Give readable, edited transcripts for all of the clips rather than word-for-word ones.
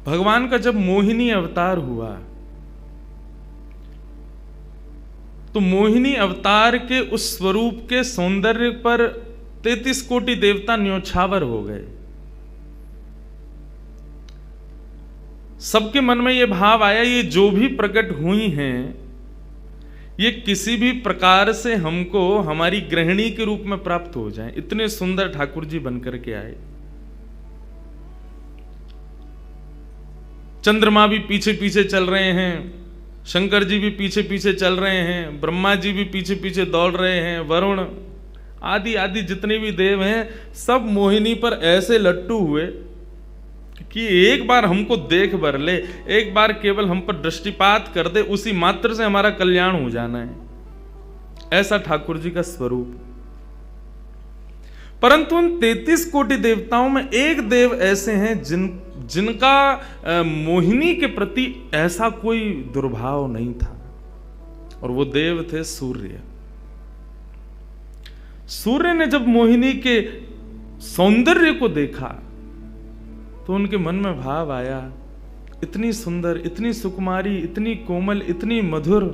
भगवान का जब मोहिनी अवतार हुआ तो मोहिनी अवतार के उस स्वरूप के सौंदर्य पर 33 कोटि देवता न्योछावर हो गए। सबके मन में यह भाव आया, ये जो भी प्रकट हुई हैं ये किसी भी प्रकार से हमको हमारी गृहिणी के रूप में प्राप्त हो जाएं। इतने सुंदर ठाकुर जी बनकर के आए। चंद्रमा भी पीछे पीछे चल रहे हैं, शंकर जी भी पीछे पीछे चल रहे हैं, ब्रह्मा जी भी पीछे पीछे दौड़ रहे हैं, वरुण आदि आदि जितने भी देव हैं सब मोहिनी पर ऐसे लट्टू हुए कि एक बार हमको देख बर ले, एक बार केवल हम पर दृष्टिपात कर दे, उसी मात्र से हमारा कल्याण हो जाना है। ऐसा ठाकुर जी का स्वरूप। परंतु उन 33 कोटि देवताओं में एक देव ऐसे हैं जिनका मोहिनी के प्रति ऐसा कोई दुर्भाव नहीं था, और वो देव थे सूर्य। सूर्य ने जब मोहिनी के सौंदर्य को देखा तो उनके मन में भाव आया, इतनी सुंदर, इतनी सुकुमारी, इतनी कोमल, इतनी मधुर।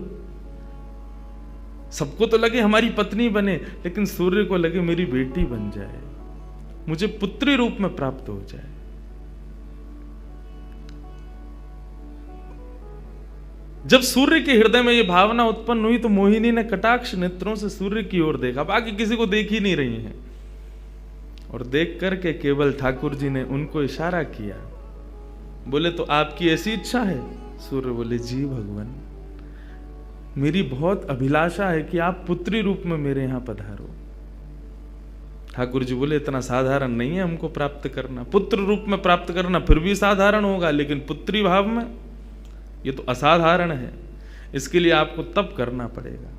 सबको तो लगे हमारी पत्नी बने, लेकिन सूर्य को लगे मेरी बेटी बन जाए, मुझे पुत्री रूप में प्राप्त हो जाए। जब सूर्य के हृदय में यह भावना उत्पन्न हुई तो मोहिनी ने कटाक्ष नेत्रों से सूर्य की ओर देखा, बाकी किसी को देख ही नहीं रही हैं, और देख करके केवल ठाकुर जी ने उनको इशारा किया, बोले तो आपकी ऐसी इच्छा है? सूर्य बोले जी भगवान, मेरी बहुत अभिलाषा है कि आप पुत्री रूप में मेरे यहां पधारो। ठाकुर जी बोले इतना साधारण नहीं है हमको प्राप्त करना, पुत्र रूप में प्राप्त करना फिर भी साधारण होगा, लेकिन पुत्री भाव में ये तो असाधारण है, इसके लिए आपको तप करना पड़ेगा।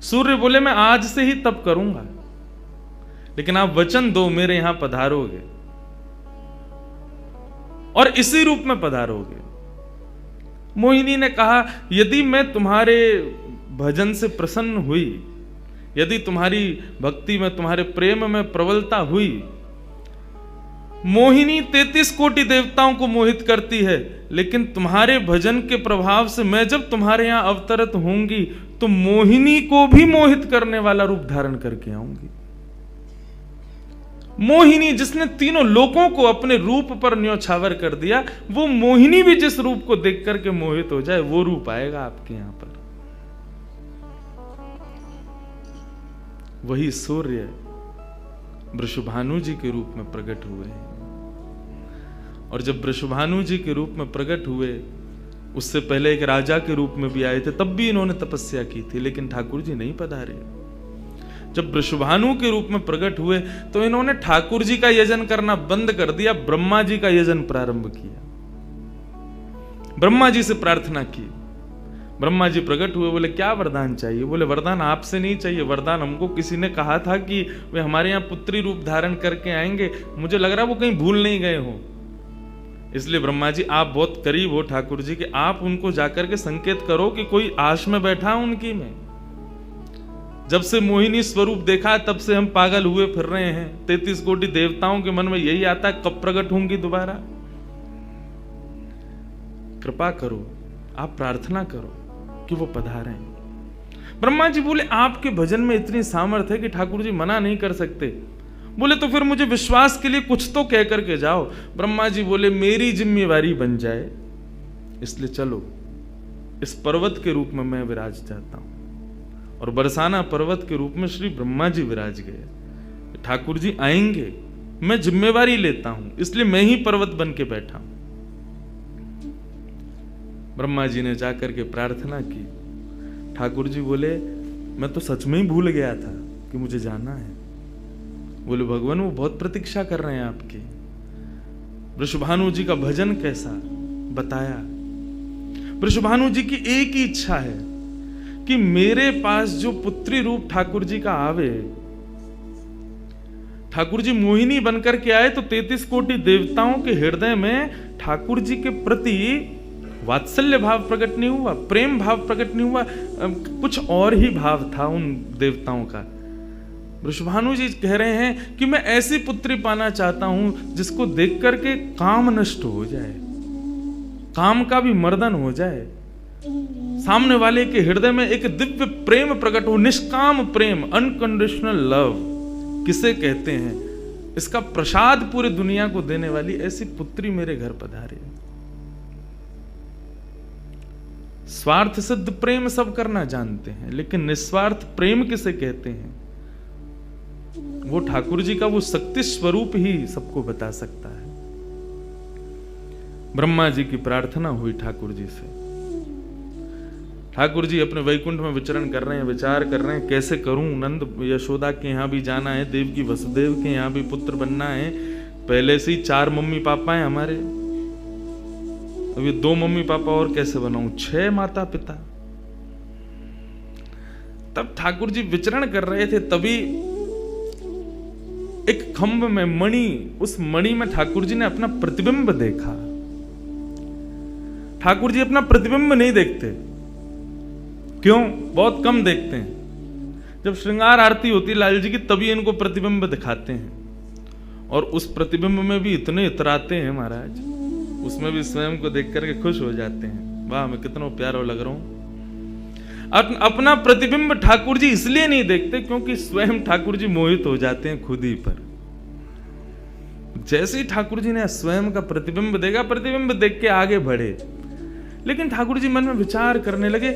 सूर्य बोले मैं आज से ही तप करूंगा, लेकिन आप वचन दो मेरे यहां पधारोगे और इसी रूप में पधारोगे। मोहिनी ने कहा यदि मैं तुम्हारे भजन से प्रसन्न हुई, यदि तुम्हारी भक्ति में, तुम्हारे प्रेम में प्रबलता हुई, मोहिनी 33 कोटि देवताओं को मोहित करती है, लेकिन तुम्हारे भजन के प्रभाव से मैं जब तुम्हारे यहां अवतरित होंगी तो मोहिनी को भी मोहित करने वाला रूप धारण करके आऊंगी। मोहिनी जिसने तीनों लोकों को अपने रूप पर न्योछावर कर दिया, वो मोहिनी भी जिस रूप को देख करके मोहित हो जाए, वो रूप आएगा आपके यहां पर। वही सूर्य वृषभानु जी के रूप में प्रकट हुए हैं, और जब वृषभानु जी के रूप में प्रकट हुए, उससे पहले एक राजा के रूप में भी आए थे, तब भी इन्होंने तपस्या की थी, लेकिन ठाकुर जी नहीं पधारे। जब वृषभानु के रूप में प्रकट हुए तो इन्होंने ठाकुर जी का यजन करना बंद कर दिया, ब्रह्मा जी का यजन प्रारंभ किया, ब्रह्मा जी से प्रार्थना की। ब्रह्मा जी प्रकट हुए, बोले क्या वरदान चाहिए? बोले वरदान आपसे नहीं चाहिए, वरदान हमको किसी ने कहा था कि वे हमारे यहाँ पुत्री रूप धारण करके आएंगे, मुझे लग रहा है वो कहीं भूल नहीं गए हो, इसलिए ब्रह्मा जी आप बहुत करीब हो ठाकुर जी के, आप उनको जाकर के संकेत करो कि कोई आश में बैठा उनकी में। जब से मोहिनी स्वरूप देखा तब से हम पागल हुए फिर रहे हैं, 33 कोटि देवताओं के मन में यही आता है कब प्रकट होंगी दोबारा। कृपा करो, आप प्रार्थना करो कि वो पधारें। ब्रह्मा जी बोले आपके भजन में इतनी सामर्थ्य है कि ठाकुर जी मना नहीं कर सकते। बोले तो फिर मुझे विश्वास के लिए कुछ तो कह करके जाओ। ब्रह्मा जी बोले मेरी जिम्मेवारी बन जाए, इसलिए चलो इस पर्वत के रूप में मैं विराज जाता हूं। और बरसाना पर्वत के रूप में श्री ब्रह्मा जी विराज गए। ठाकुर जी आएंगे, मैं जिम्मेवारी लेता हूं, इसलिए मैं ही पर्वत बन के बैठा हूं। ब्रह्मा जी ने जाकर के प्रार्थना की। ठाकुर जी बोले मैं तो सच में ही भूल गया था कि मुझे जाना है। बोले भगवान वो बहुत प्रतीक्षा कर रहे हैं आपकी। वृषभानु जी का भजन कैसा बताया। वृषभानु जी की एक ही इच्छा है कि मेरे पास जो पुत्री रूप ठाकुर जी का आवे, ठाकुर जी मोहिनी बनकर के आए तो 33 कोटि देवताओं के हृदय में ठाकुर जी के प्रति वात्सल्य भाव प्रकट नहीं हुआ, प्रेम भाव प्रकट नहीं हुआ, कुछ और ही भाव था उन देवताओं का। वृषभानु जी कह रहे हैं कि मैं ऐसी पुत्री पाना चाहता हूं जिसको देख करके काम नष्ट हो जाए, काम का भी मर्दन हो जाए, सामने वाले के हृदय में एक दिव्य प्रेम प्रकट हो, निष्काम प्रेम, अनकंडीशनल लव किसे कहते हैं, इसका प्रसाद पूरी दुनिया को देने वाली ऐसी पुत्री मेरे घर पधारे। स्वार्थ सिद्ध प्रेम सब करना जानते हैं, लेकिन निस्वार्थ प्रेम किसे कहते हैं, वो ठाकुर जी का वो शक्ति स्वरूप ही सबको बता सकता है। ब्रह्मा जी की प्रार्थना हुई ठाकुर जी से। ठाकुर जी अपने वैकुंठ में विचरण कर रहे हैं, विचार कर रहे हैं कैसे करूं, नंद यशोदा के यहां भी जाना है, देवकी वसुदेव के यहां भी पुत्र बनना है, पहले से ही 4 मम्मी पापा हैं हमारे, अब ये 2 मम्मी पापा और कैसे बनाऊं, 6 माता पिता। तब ठाकुर जी विचरण कर रहे थे, तभी एक खंभ में मणि, उस मणि में ठाकुर जी ने अपना प्रतिबिंब देखा। ठाकुर जी अपना प्रतिबिंब नहीं देखते, क्यों? बहुत कम देखते हैं। जब श्रृंगार आरती होती लाल जी की तभी इनको प्रतिबिंब दिखाते हैं, और उस प्रतिबिंब में भी इतने इतराते हैं महाराज, उसमें भी स्वयं को देख करके खुश हो जाते हैं, वाह मैं कितना प्यारा लग रहा हूं। अपना प्रतिबिंब ठाकुर जी इसलिए नहीं देखते क्योंकि स्वयं ठाकुर जी मोहित हो जाते हैं खुद ही पर। जैसे ही ठाकुर जी ने स्वयं का प्रतिबिंब देखा, प्रतिबिंब देख के आगे बढ़े, लेकिन ठाकुर जी मन में विचार करने लगे,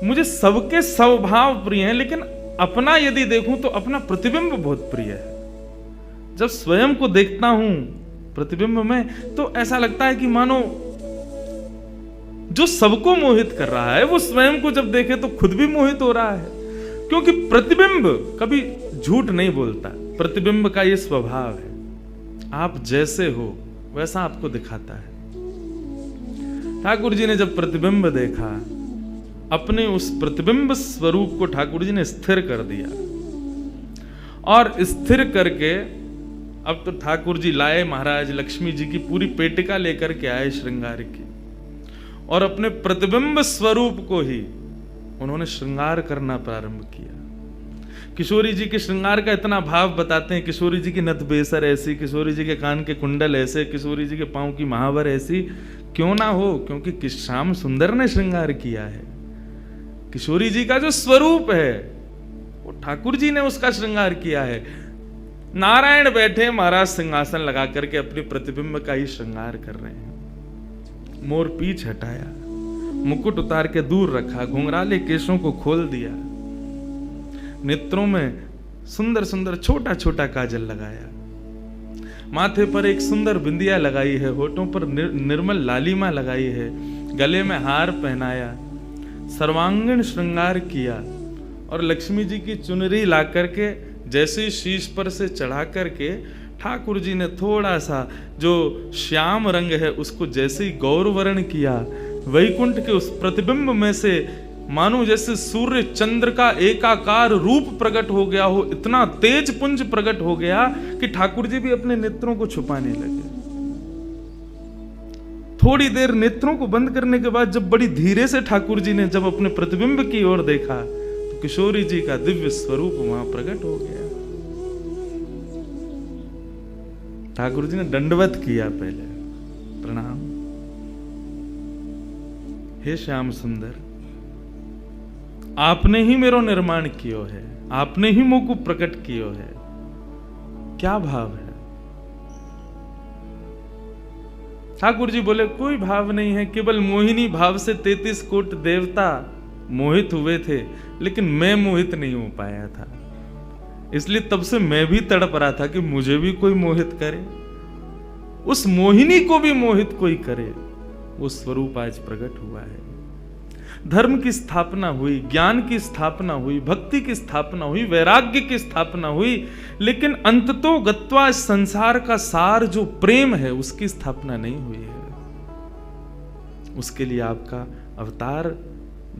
मुझे सबके स्वभाव प्रिय हैं, लेकिन अपना यदि देखूं तो अपना प्रतिबिंब बहुत प्रिय है। जब स्वयं को देखता हूं प्रतिबिंब में तो ऐसा लगता है कि मानो जो सबको मोहित कर रहा है वो स्वयं को जब देखे तो खुद भी मोहित हो रहा है, क्योंकि प्रतिबिंब कभी झूठ नहीं बोलता। प्रतिबिंब का ये स्वभाव है, आप जैसे हो वैसा आपको दिखाता है। ठाकुर जी ने जब प्रतिबिंब देखा, अपने उस प्रतिबिंब स्वरूप को ठाकुर जी ने स्थिर कर दिया, और स्थिर करके अब तो ठाकुर जी लाए महाराज लक्ष्मी जी की पूरी पेटिका लेकर के आए श्रृंगार की, और अपने प्रतिबिंब स्वरूप को ही उन्होंने श्रृंगार करना प्रारंभ किया। किशोरी जी के श्रृंगार का इतना भाव बताते हैं, किशोरी जी की नथ बेसर ऐसी, किशोरी जी के कान के कुंडल ऐसे, किशोरी जी के पांव की महावर ऐसी, क्यों ना हो, क्योंकि श्याम सुंदर ने श्रृंगार किया है। किशोरी जी का जो स्वरूप है वो ठाकुर जी ने उसका श्रृंगार किया है। नारायण बैठे महाराज सिंहासन लगा करके अपने प्रतिबिंब का ही श्रृंगार कर रहे हैं। मोर पीछ हटाया, मुकुट उतार के दूर रखा, घुंघराले केशों को खोल दिया, नेत्रों में सुंदर सुंदर छोटा छोटा काजल लगाया, माथे पर एक सुंदर बिंदिया लगाई है, होठों पर निर्मल लालिमा लगाई है, गले में हार पहनाया, सर्वांगीण श्रृंगार किया, और लक्ष्मी जी की चुनरी ला करके जैसे शीश पर से चढ़ा करके ठाकुर जी ने थोड़ा सा जो श्याम रंग है उसको जैसे ही गौरवर्ण किया, वैकुंठ के उस प्रतिबिंब में से मानो जैसे सूर्य चंद्र का एकाकार रूप प्रकट हो गया हो, इतना तेज पुंज प्रकट हो गया कि ठाकुर जी भी अपने नेत्रों को छुपाने लगे। थोड़ी देर नेत्रों को बंद करने के बाद जब बड़ी धीरे से ठाकुर जी ने जब अपने प्रतिबिंब की ओर देखा तो किशोरी जी का दिव्य स्वरूप वहां प्रकट हो गया। ठाकुर जी ने दंडवत किया, पहले प्रणाम, हे श्याम सुंदर, आपने ही मेरो निर्माण कियो है, आपने ही मुझ को प्रकट कियो है। क्या भाव है? ठाकुर जी बोले कोई भाव नहीं है, केवल मोहिनी भाव से 33 कोट देवता मोहित हुए थे, लेकिन मैं मोहित नहीं हो पाया था, इसलिए तब से मैं भी तड़प रहा था कि मुझे भी कोई मोहित करे, उस मोहिनी को भी मोहित कोई करे। वो स्वरूप आज प्रकट हुआ है। धर्म की स्थापना हुई, ज्ञान की स्थापना हुई, भक्ति की स्थापना हुई, वैराग्य की स्थापना हुई, लेकिन अंततो गत्वा इस संसार का सार जो प्रेम है उसकी स्थापना नहीं हुई है। उसके लिए आपका अवतार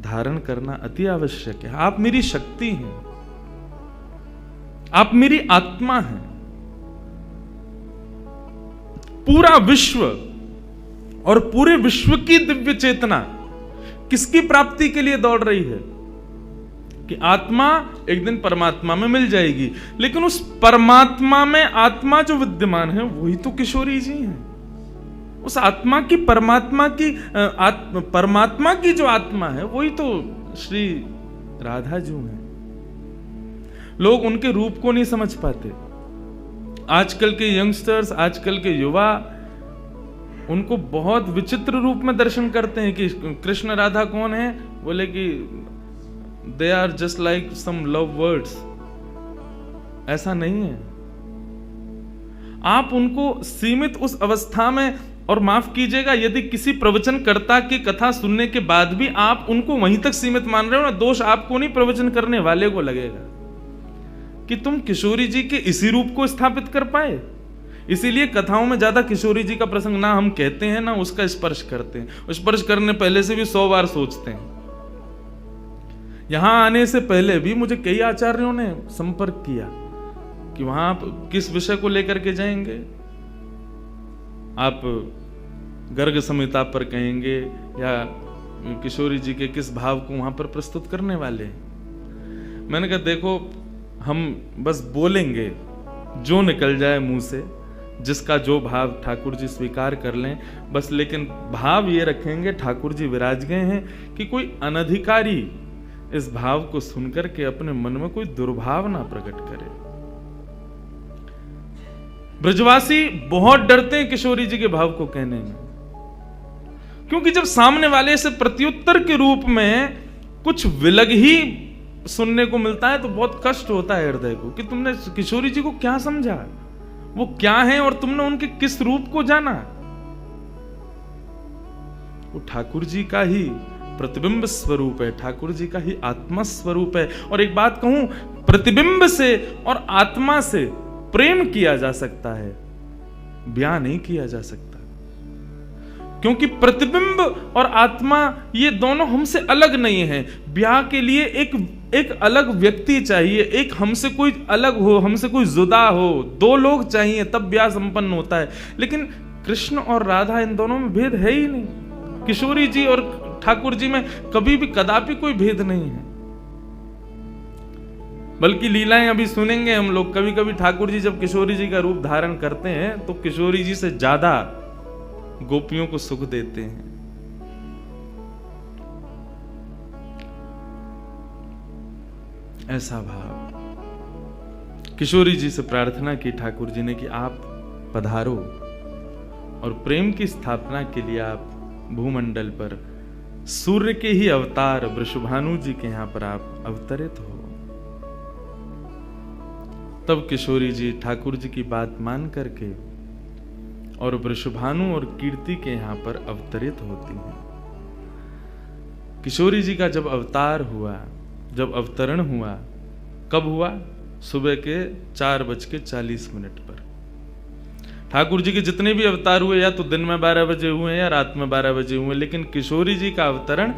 धारण करना अति आवश्यक है। आप मेरी शक्ति हैं, आप मेरी आत्मा हैं। पूरा विश्व और पूरे विश्व की दिव्य चेतना किसकी प्राप्ति के लिए दौड़ रही है? कि आत्मा एक दिन परमात्मा में मिल जाएगी, लेकिन उस परमात्मा में आत्मा जो विद्यमान है वही तो किशोरी जी हैं। उस आत्मा की परमात्मा की जो आत्मा है वही तो श्री राधा जी हैं। लोग उनके रूप को नहीं समझ पाते। आजकल के यंगस्टर्स, आजकल के युवा उनको बहुत विचित्र रूप में दर्शन करते हैं कि कृष्ण राधा कौन है, बोले कि they are just like some love words. ऐसा नहीं है। आप उनको सीमित उस अवस्था में, और माफ कीजिएगा यदि किसी प्रवचनकर्ता की कथा सुनने के बाद भी आप उनको वहीं तक सीमित मान रहे हो ना, दोष आपको नहीं, प्रवचन करने वाले को लगेगा कि तुम किशोरी जी के इसी रूप को स्थापित कर पाए। इसीलिए कथाओं में ज्यादा किशोरी जी का प्रसंग ना हम कहते हैं ना उसका स्पर्श करते हैं। स्पर्श करने पहले से भी 100 बार सोचते हैं। यहां आने से पहले भी मुझे कई आचार्यों ने संपर्क किया कि वहां आप किस विषय को लेकर के जाएंगे, आप गर्ग संहिता पर कहेंगे या किशोरी जी के किस भाव को वहां पर प्रस्तुत करने वाले हैं। मैंने कहा देखो, हम बस बोलेंगे जो निकल जाए मुंह से, जिसका जो भाव ठाकुर जी स्वीकार कर लें बस, लेकिन भाव ये रखेंगे ठाकुर जी विराज गए हैं कि कोई अनधिकारी इस भाव को सुनकर के अपने मन में कोई दुर्भाव ना प्रकट करे। ब्रजवासी बहुत डरते हैं किशोरी जी के भाव को कहने में, क्योंकि जब सामने वाले से प्रत्युत्तर के रूप में कुछ विलग ही सुनने को मिलता है तो बहुत कष्ट होता है हृदय को कि तुमने किशोरी जी को क्या समझा, वो क्या है और तुमने उनके किस रूप को जाना। वो ठाकुर जी का ही प्रतिबिंब स्वरूप है, ठाकुर जी का ही आत्मा स्वरूप है। और एक बात कहूं, प्रतिबिंब से और आत्मा से प्रेम किया जा सकता है, ब्याह नहीं किया जा सकता, क्योंकि प्रतिबिंब और आत्मा ये दोनों हमसे अलग नहीं है। ब्याह के लिए एक अलग व्यक्ति चाहिए, एक हमसे कोई अलग हो, हमसे कोई जुदा हो, 2 लोग चाहिए तब ब्याह संपन्न होता है। लेकिन कृष्ण और राधा, इन दोनों में भेद है ही नहीं। किशोरी जी और ठाकुर जी में कभी भी कदापि कोई भेद नहीं है। बल्कि लीलाएं अभी सुनेंगे हम लोग, कभी कभी ठाकुर जी जब किशोरी जी का रूप धारण करते हैं तो किशोरी जी से ज्यादा गोपियों को सुख देते हैं। ऐसा भाव किशोरी जी से प्रार्थना की ठाकुर जी ने कि आप पधारो और प्रेम की स्थापना के लिए आप भूमंडल पर सूर्य के ही अवतार वृषभानु जी के यहां पर आप अवतरित हो। तब किशोरी जी ठाकुर जी की बात मान करके और वृषभानु और कीर्ति के यहां पर अवतरित होती हैं। किशोरी जी का जब अवतार हुआ, जब अवतरण हुआ, कब हुआ? सुबह के 4:40 पर। ठाकुर जी के जितने भी अवतार हुए या तो दिन में 12 बजे हुए या रात में 12 बजे हुए, लेकिन किशोरी जी का अवतरण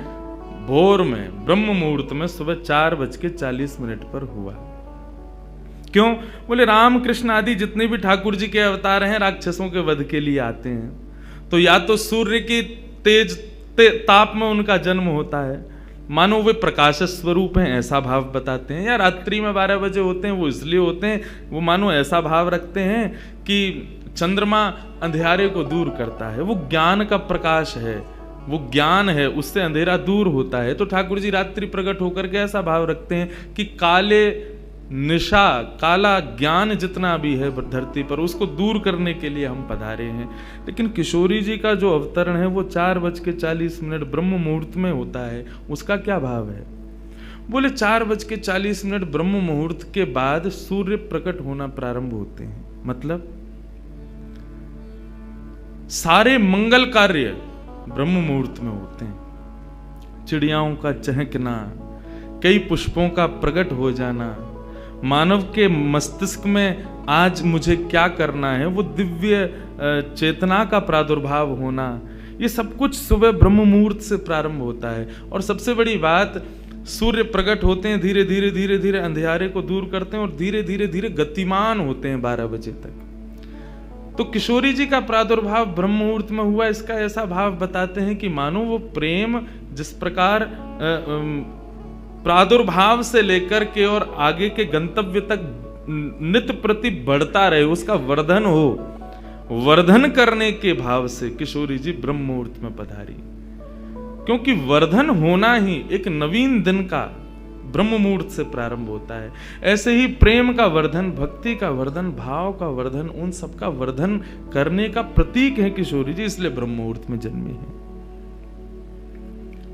भोर में ब्रह्म मुहूर्त में सुबह 4:40 पर हुआ। क्यों? बोले राम कृष्ण आदि जितने भी ठाकुर जी के अवतार हैं राक्षसों के वध के लिए आते हैं, तो या तो सूर्य की तेज ताप में उनका जन्म होता है, मानो वे प्रकाश स्वरूप हैं ऐसा भाव बताते हैं, या रात्रि में 12 बजे होते हैं वो इसलिए होते हैं, वो मानो ऐसा भाव रखते हैं कि चंद्रमा अंधेरे को दूर करता है, वो ज्ञान का प्रकाश है, वो ज्ञान है, उससे अंधेरा दूर होता है। तो ठाकुर जी रात्रि प्रकट होकर के ऐसा भाव रखते हैं कि काले निशा, काला ज्ञान जितना भी है धरती पर, उसको दूर करने के लिए हम पधारे हैं। लेकिन किशोरी जी का जो अवतरण है वो 4:40 ब्रह्म मुहूर्त में होता है, उसका क्या भाव है? बोले 4:40 ब्रह्म मुहूर्त के बाद सूर्य प्रकट होना प्रारंभ होते हैं। मतलब सारे मंगल कार्य ब्रह्म मुहूर्त में होते हैं। चिड़ियाओं का चहकना, कई पुष्पों का प्रकट हो जाना, मानव के मस्तिष्क में आज मुझे क्या करना है, वो दिव्य चेतना का प्रादुर्भाव होना, ये सब कुछ सुबह ब्रह्म मुहूर्त से प्रारंभ होता है। और सबसे बड़ी बात, सूर्य प्रकट होते हैं, धीरे धीरे धीरे धीरे अंधेरे को दूर करते हैं और धीरे धीरे धीरे गतिमान होते हैं 12 बजे तक। तो किशोरी जी का प्रादुर्भाव ब्रह्म मुहूर्त में हुआ, इसका ऐसा भाव बताते हैं कि मानो वो प्रेम जिस प्रकार प्रादुर्भाव से लेकर के और आगे के गंतव्य तक नित्य प्रति बढ़ता रहे, उसका वर्धन हो, वर्धन करने के भाव से किशोरी जी ब्रह्म मुहूर्त में पधारी। क्योंकि वर्धन होना ही एक नवीन दिन का ब्रह्म मुहूर्त से प्रारंभ होता है। ऐसे ही प्रेम का वर्धन, भक्ति का वर्धन, भाव का वर्धन, उन सब का वर्धन करने का प्रतीक है किशोरी जी, इसलिए ब्रह्म मुहूर्त में जन्मी है।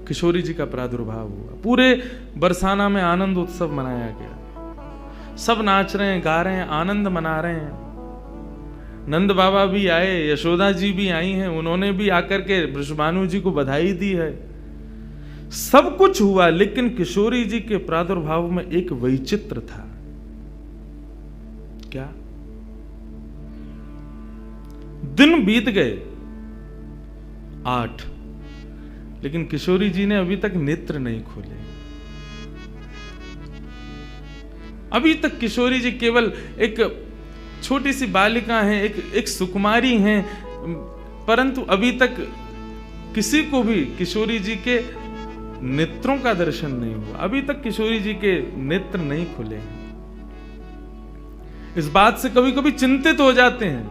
किशोरी जी का प्रादुर्भाव हुआ, पूरे बरसाना में आनंद उत्सव मनाया गया, सब नाच रहे हैं, गा रहे हैं, आनंद मना रहे हैं। नंद बाबा भी आए, यशोदा जी भी आई हैं, उन्होंने भी आकर के वृषभानु जी को बधाई दी है। सब कुछ हुआ, लेकिन किशोरी जी के प्रादुर्भाव में एक वैचित्र था। क्या? दिन बीत गए 8, लेकिन किशोरी जी ने अभी तक नेत्र नहीं खोले। अभी तक किशोरी जी केवल एक छोटी सी बालिका हैं, एक सुकुमारी हैं, परंतु अभी तक किसी को भी किशोरी जी के नेत्रों का दर्शन नहीं हुआ। अभी तक किशोरी जी के नेत्र नहीं खुले हैं। इस बात से कभी कभी चिंतित हो जाते हैं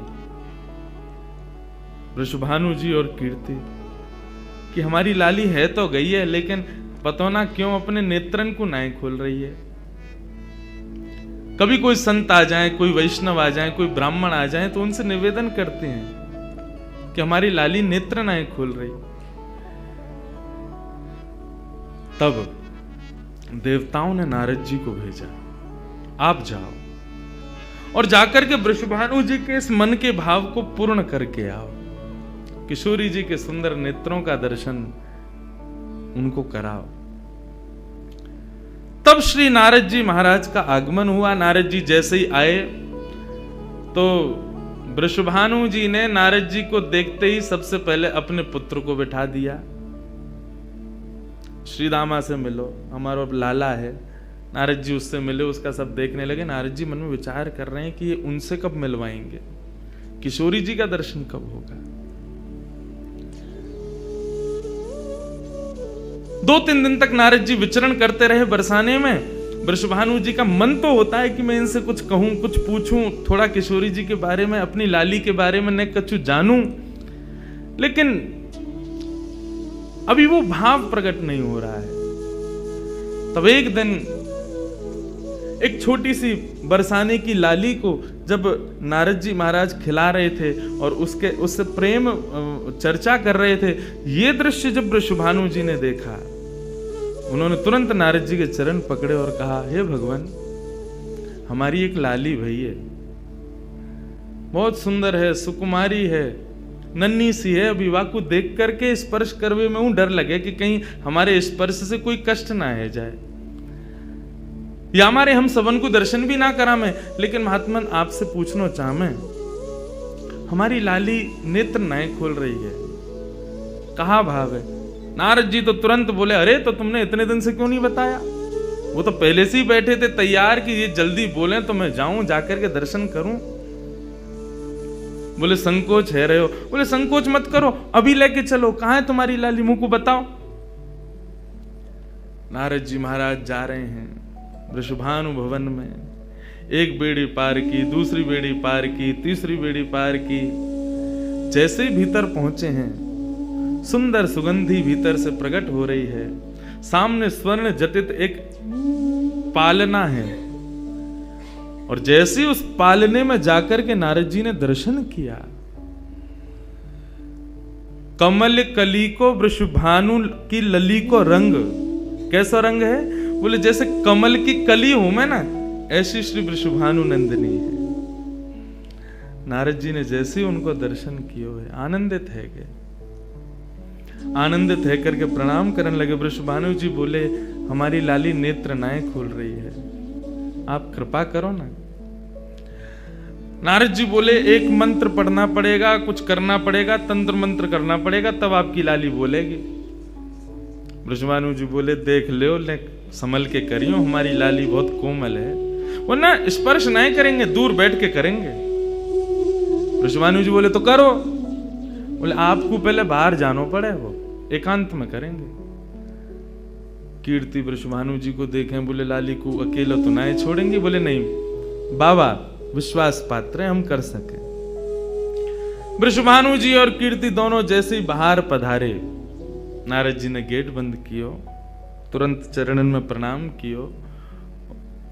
वृषभानु जी और कीर्ति कि हमारी लाली है तो गई है, लेकिन पता ना क्यों अपने नेत्रन को नहीं खोल रही है। कभी कोई संत आ जाए, कोई वैष्णव आ जाए, कोई ब्राह्मण आ जाए, तो उनसे निवेदन करते हैं कि हमारी लाली नेत्र नहीं खोल रही। तब देवताओं ने नारद जी को भेजा, आप जाओ और जाकर के वृषभानु जी के इस मन के भाव को पूर्ण करके आओ, किशोरी जी के सुंदर नेत्रों का दर्शन उनको कराओ। तब श्री नारद जी महाराज का आगमन हुआ। नारद जी जैसे ही आए तो वृषभानु जी ने नारद जी को देखते ही सबसे पहले अपने पुत्र को बिठा दिया। श्री दामा से मिलो, हमारा लाला है। नारद जी उससे मिले, उसका सब देखने लगे। नारद जी मन में विचार कर रहे हैं कि ये उनसे कब मिलवाएंगे, किशोरी जी का दर्शन कब होगा। 2-3 दिन तक नारद जी विचरण करते रहे बरसाने में। वृषभानु जी का मन तो होता है कि मैं इनसे कुछ कहूं, कुछ पूछूं, थोड़ा किशोरी जी के बारे में, अपनी लाली के बारे में न कछु जानूं, लेकिन अभी वो भाव प्रकट नहीं हो रहा है। तब एक दिन एक छोटी सी बरसाने की लाली को जब नारद जी महाराज खिला रहे थे और उससे प्रेम चर्चा कर रहे थे, ये दृश्य जब वृषभानु जी ने देखा, उन्होंने तुरंत नारद जी के चरण पकड़े और कहा, हे भगवान, हमारी एक लाली भई है, बहुत सुंदर है, सुकुमारी है, नन्ही सी है, अभी वाकु देख करके स्पर्श करवे में डर लगे कि कहीं हमारे स्पर्श से कोई कष्ट ना है जाए, या हमारे हम सबन को दर्शन भी ना करा में। लेकिन महात्मन आपसे पूछना चाह मैं, हमारी लाली नेत्र नहीं खोल रही है, कहा भाव है? नारद जी तो तुरंत बोले, अरे तो तुमने इतने दिन से क्यों नहीं बताया? वो तो पहले से ही बैठे थे तैयार कि ये जल्दी बोले तो मैं जाऊं, जाकर के दर्शन करूं। बोले संकोच है रहे हो? बोले संकोच मत करो, अभी लेके चलो। कहां है तुम्हारी लाली, मुंह को बताओ। नारद जी महाराज जा रहे हैं वृषभानु भवन में। एक बेड़ी पार की, दूसरी बेड़ी पार की, तीसरी बेड़ी पार की। जैसे ही भीतर पहुंचे हैं, सुंदर सुगंधी भीतर से प्रकट हो रही है। सामने स्वर्ण जटित एक पालना है, और जैसे उस पालने में जाकर के नारद जी ने दर्शन किया, कमल कली को वृषभानु की लली को रंग, कैसा रंग है? बोले जैसे कमल की कली हो मैं ना, ऐसी श्री वृषभानु नंदिनी है। नारद जी ने जैसे ही उनको दर्शन किए हुए आनंदित है गए, आनंदित है करके प्रणाम करने लगे। वृषभानु जी बोले, हमारी लाली नेत्र नाए खोल रही है, आप कृपा करो ना। नारद जी बोले, एक मंत्र पढ़ना पड़ेगा, कुछ करना पड़ेगा, तंत्र मंत्र करना पड़ेगा, तब आपकी लाली बोलेगी। वृषभानु जी बोले, देख लो, ले संभल के करियो, हमारी लाली बहुत कोमल है, वो ना स्पर्श नहीं करेंगे, दूर बैठ के करेंगे। वृषभानु जी बोले, तो करो। बोले आपको पहले बाहर जानो पड़े, वो एकांत में करेंगे। कीर्ति वृषभानु जी को देखें, बोले लाली को अकेला तो ना छोड़ेंगे? बोले नहीं बाबा, विश्वास पात्र है, हम कर सके। वृषभानु जी और कीर्ति दोनों जैसे ही बाहर पधारे, नारद जी ने गेट बंद कियो, तुरंत चरणन में प्रणाम कियो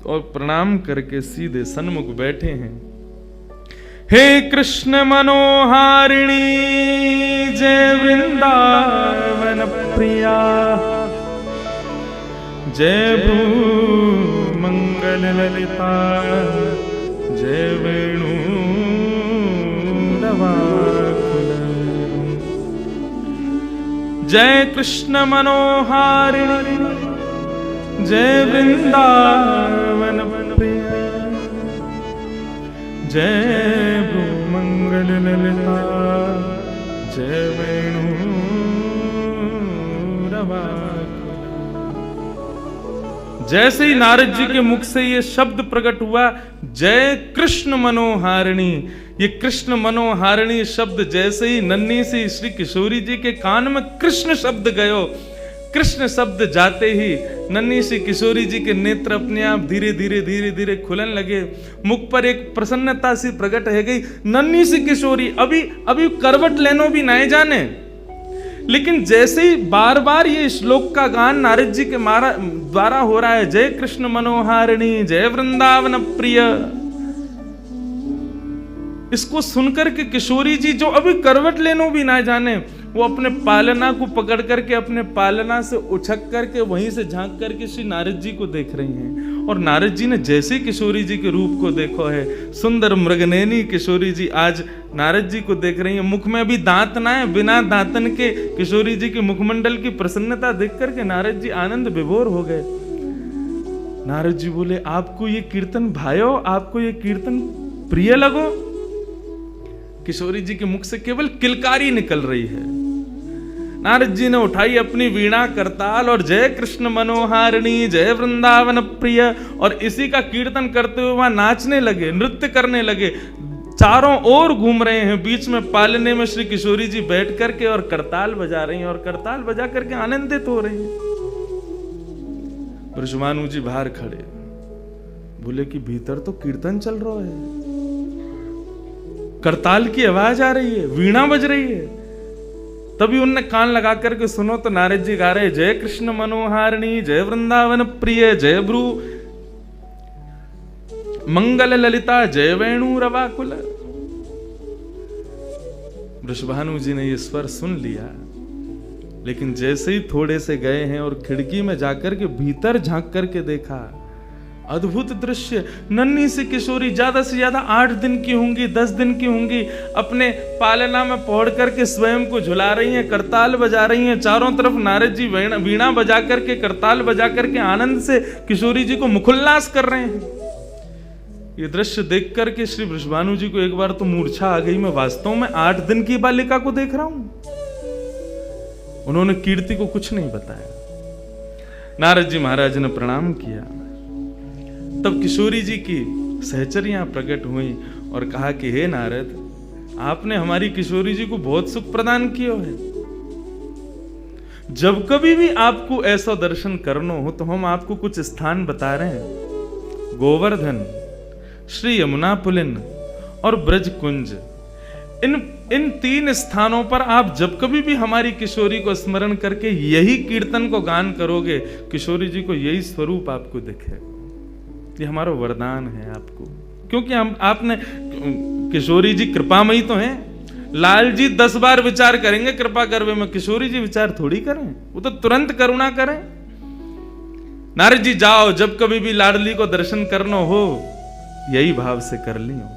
और प्रणाम करके सीधे सन्मुख बैठे हैं। हे कृष्ण मनोहारिणी जय वृंदावन प्रिया, जय भ्रू मंगल ललिता, जय वेणु रवाकुल, जय कृष्ण मनोहारिणी जय वृंदावन प्रिया, जय भ्रू मंगल ललिता, जय वेणु रवाकुल। जैसे ही नारद जी के मुख से ये शब्द प्रकट हुआ, जय कृष्ण मनोहारिणी, ये कृष्ण मनोहारिणी शब्द जैसे ही नन्ही सी श्री किशोरी जी के कान में कृष्ण शब्द गयो, कृष्ण शब्द जाते ही नन्ही सी किशोरी जी के नेत्र अपने आप धीरे धीरे धीरे धीरे खुलन लगे, मुख पर एक प्रसन्नता सी प्रकट है गई। नन्ही सी किशोरी अभी करवट लेनो भी नहीं जाने, लेकिन जैसे ही बार बार ये श्लोक का गान नारद जी के द्वारा हो रहा है, जय कृष्ण मनोहारिणी जय वृंदावन प्रिय, इसको सुनकर के किशोरी जी जो अभी करवट लेनो भी ना जाने, वो अपने पालना को पकड़ करके अपने पालना से उछक करके वहीं से झांक करके श्री नारद जी को देख रही हैं। और नारद जी ने जैसे किशोरी जी के रूप को देखो है, सुंदर मृगनयनी किशोरी जी आज नारद जी को देख रही हैं। मुख में भी दांत ना है, बिना दांतन के किशोरी जी के मुखमंडल की प्रसन्नता देख करके नारद जी आनंद विभोर हो गए। नारद जी बोले, आपको ये कीर्तन भायो, आपको ये कीर्तन प्रिय लगो? किशोरी जी के मुख से केवल किलकारी निकल रही है। नारद जी ने उठाई अपनी वीणा करताल और जय कृष्ण मनोहारिणी जय वृंदावन प्रिय, और इसी का कीर्तन करते हुए वहां नाचने लगे, नृत्य करने लगे, चारों ओर घूम रहे हैं। बीच में पालने में श्री किशोरी जी बैठ करके और करताल बजा रही हैं और करताल बजा करके आनंदित हो रही हैं। वृषभानु जी बाहर खड़े, बोले कि भीतर तो कीर्तन चल रहा है, करताल की आवाज आ रही है, वीणा बज रही है। तभी उनने कान लगा करके सुनो तो नारद जी गा रहे, जय कृष्ण मनोहारिणी जय वृंदावन प्रिय, जय भ्रू मंगल ललिता, जय वेणु रवाकुल। वृषभानु जी ने ये स्वर सुन लिया, लेकिन जैसे ही थोड़े से गए हैं और खिड़की में जाकर के भीतर झांक करके देखा, अद्भुत दृश्य। नन्ही सी किशोरी, ज्यादा से ज्यादा 8 दिन की होंगी, 10 दिन की होंगी, अपने पालना में पौड़ करके स्वयं को झुला रही हैं, करताल बजा रही हैं। चारों तरफ नारद जी वीणा बजा करके, करताल बजा करके आनंद से किशोरी जी को मुखोल्लास कर रहे हैं। ये दृश्य देख करके श्री वृषभानु जी को एक बार तो मूर्छा आ गई, मैं वास्तव में 8 दिन की बालिका को देख रहा हूं। उन्होंने कीर्ति को कुछ नहीं बताया। नारद जी महाराज ने प्रणाम किया, तब किशोरी जी की सहचरियां प्रकट हुई और कहा कि हे नारद, आपने हमारी किशोरी जी को बहुत सुख प्रदान किया है। जब कभी भी आपको ऐसा दर्शन करना हो तो हम आपको कुछ स्थान बता रहे हैं। गोवर्धन, श्री यमुना पुलिन और ब्रज कुंज, इन 3 स्थानों पर आप जब कभी भी हमारी किशोरी को स्मरण करके यही कीर्तन को गान करोगे, किशोरी जी को यही स्वरूप आपको दिखेगा। ये हमारा वरदान है आपको, क्योंकि आपने, किशोरी जी कृपामयी तो हैं। लाल जी 10 बार विचार करेंगे कृपा करवे में, किशोरी जी विचार थोड़ी करें, वो तो तुरंत करुणा करें। नारद जी जाओ, जब कभी भी लाडली को दर्शन करना हो यही भाव से कर लियो।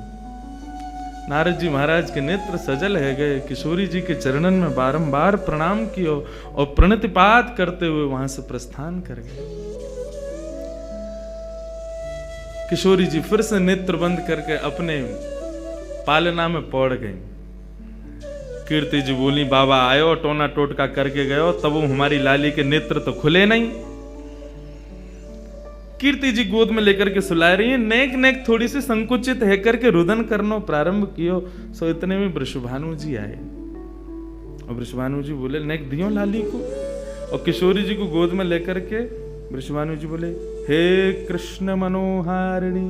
नारद जी महाराज के नेत्र सजल है गए, किशोरी जी के चरणन में बारंबार प्रणाम कियो और प्रणतिपात करते हुए वहां से प्रस्थान कर गए। किशोरी जी फिर से नेत्र बंद करके अपने पालना में पौड़ गई। कीर्ति जी बोली, बाबा आयो टोना टोटका करके गयो, तब वो हमारी लाली के नेत्र तो खुले नहीं। कीर्ति जी गोद में लेकर के सुला रही है, नेक नेक थोड़ी सी संकुचित है करके रुदन करना प्रारंभ कियो। सो इतने में वृषभानु जी आए और वृषभानु जी बोले, नेक दियो लाली को, और किशोरी जी को गोद में लेकर के वृषभानु जी बोले, हे कृष्ण मनोहारिणी।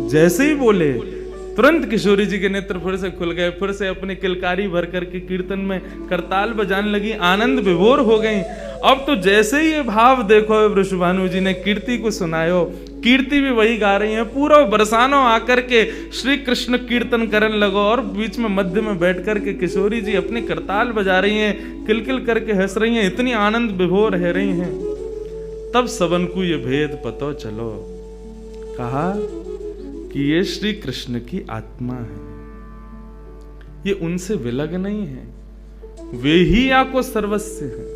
जैसे ही बोले तुरंत किशोरी जी के नेत्र फिर से खुल गए, फिर से अपनी किलकारी भर करके कीर्तन में करताल बजाने लगी, आनंद विभोर हो गई। अब तो जैसे ही ये भाव देखो वृषभानु जी ने कीर्ति को सुनायो, कीर्ति भी वही गा रही है, पूरा बरसानो आकर के श्री कृष्ण कीर्तन करने लगो, और बीच में मध्य में बैठ करके किशोरी जी अपनी करताल बजा रही हैं, किलकिल करके हंस रही हैं, इतनी आनंद विभोर रह रही हैं। तब सबन को ये भेद पतो चलो, कहा कि ये श्री कृष्ण की आत्मा है, ये उनसे विलग नहीं है, वे ही या को सर्वस्व है।